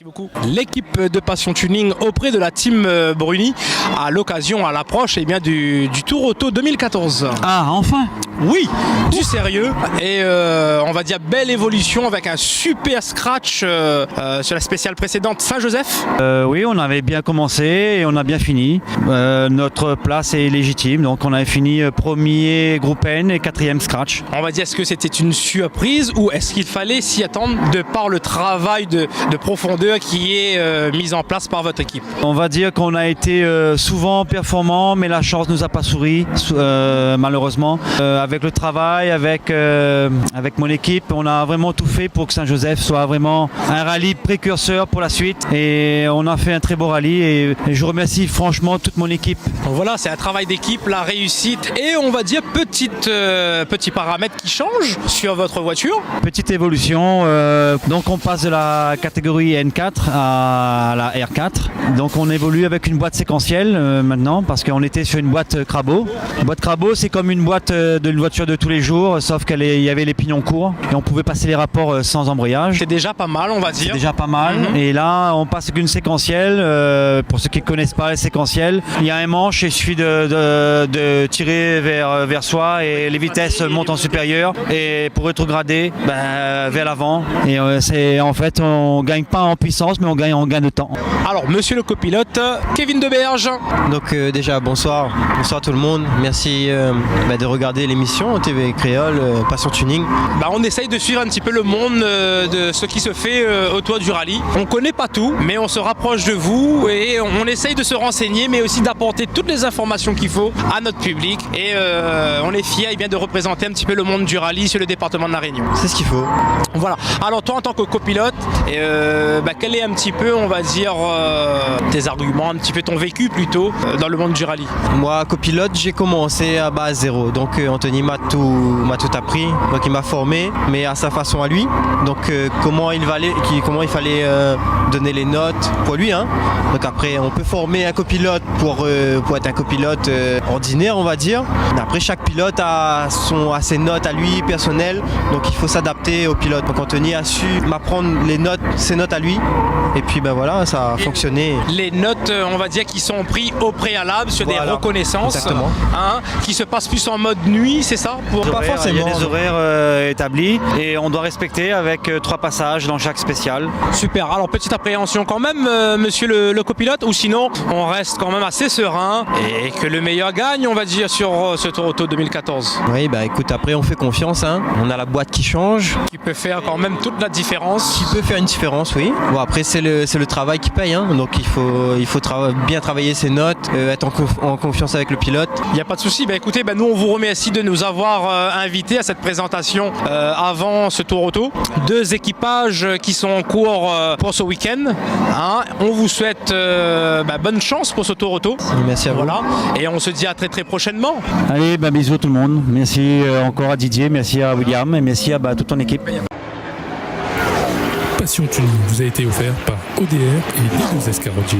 Merci beaucoup. L'équipe de Passion Tuning auprès de la team Bruni à l'occasion, à l'approche du Tour Auto 2014. Ah, enfin. Oui, du sérieux et on va dire belle évolution avec un super scratch sur la spéciale précédente Saint-Joseph. Oui, on avait bien commencé et on a bien fini. Notre place est légitime, donc on avait fini premier groupe N et quatrième scratch. On va dire, est-ce que c'était une surprise ou est-ce qu'il fallait s'y attendre de par le travail de profondeur qui est mis en place par votre équipe? On va dire qu'on a été souvent performants, mais la chance nous a pas souri, malheureusement. Avec le travail, avec mon équipe, on a vraiment tout fait pour que Saint-Joseph soit vraiment un rallye précurseur pour la suite. Et on a fait un très beau rallye et je remercie franchement toute mon équipe. Donc voilà, c'est un travail d'équipe, la réussite et on va dire petits paramètres qui changent sur votre voiture. Petite évolution, donc on passe de la catégorie N4 à la R4. Donc on évolue avec une boîte séquentielle maintenant parce qu'on était sur une boîte Crabo. Une boîte Crabo, c'est comme une boîte d'une voiture de tous les jours, sauf qu'il y avait les pignons courts et on pouvait passer les rapports sans embrayage. C'est déjà pas mal, on va dire. C'est déjà pas mal. Et là, on passe avec une séquentielle. Pour ceux qui ne connaissent pas les séquentielles, il y a un manche et il suffit de tirer vers soi et les vitesses montent en supérieur. Et pour rétrograder, vers l'avant. Et en fait, on gagne pas en puissance, mais on gagne en gain de temps. Alors, monsieur le copilote, Kevin Deberge. Donc déjà, bonsoir tout le monde. Merci de regarder l'émission TV Créole, Passion Tuning. On essaye de suivre un petit peu le monde de ce qui se fait autour du rallye. On connaît pas tout, mais on se rapproche de vous et on essaye de se renseigner, mais aussi d'apporter toutes les informations qu'il faut à notre public. Et on est fiers de représenter un petit peu le monde du rallye sur le département de La Réunion. C'est ce qu'il faut. Voilà. Alors toi, en tant que copilote, quel est un petit peu, on va dire, tes arguments, un petit peu ton vécu plutôt dans le monde du rallye? Moi, copilote, j'ai commencé à base zéro. Donc Anthony m'a tout appris. Donc il m'a formé, mais à sa façon à lui. Donc comment il fallait donner les notes pour lui. Donc après, on peut former un copilote pour être un copilote ordinaire, on va dire. Après, chaque pilote a ses notes à lui, personnelles. Donc il faut s'adapter au pilote. Donc Anthony a su m'apprendre ses notes à lui. Et puis voilà, ça a fonctionné. Les notes, on va dire, qui sont prises au préalable sur des reconnaissances. Exactement. Qui se passent plus en mode nuit, c'est ça? Pas forcément. Il y a des horaires établis et on doit respecter avec 3 passages dans chaque spécial. Super. Alors petite appréhension quand même, monsieur le copilote, ou sinon on reste quand même assez serein et que le meilleur gagne, on va dire, sur ce Tour Auto 2014. Oui, écoute, après on fait confiance. On a la boîte qui change. Qui peut faire quand même toute la différence. Qui peut faire une différence, oui. Bon, après c'est le travail qui paye. Donc il faut bien travailler ses notes, être en confiance avec le pilote. Il n'y a pas de souci. Écoutez, nous on vous remercie de nous avoir invités à cette présentation avant ce Tour Auto. 2 équipages qui sont en cours pour ce week-end. On vous souhaite bonne chance pour ce Tour Auto. Merci à vous. Voilà. Et on se dit à très très prochainement. Allez, bisous tout le monde. Merci encore à Didier, merci à William et merci à toute ton équipe. Passion Tuning vous a été offert par ODR et D2S Carrodier.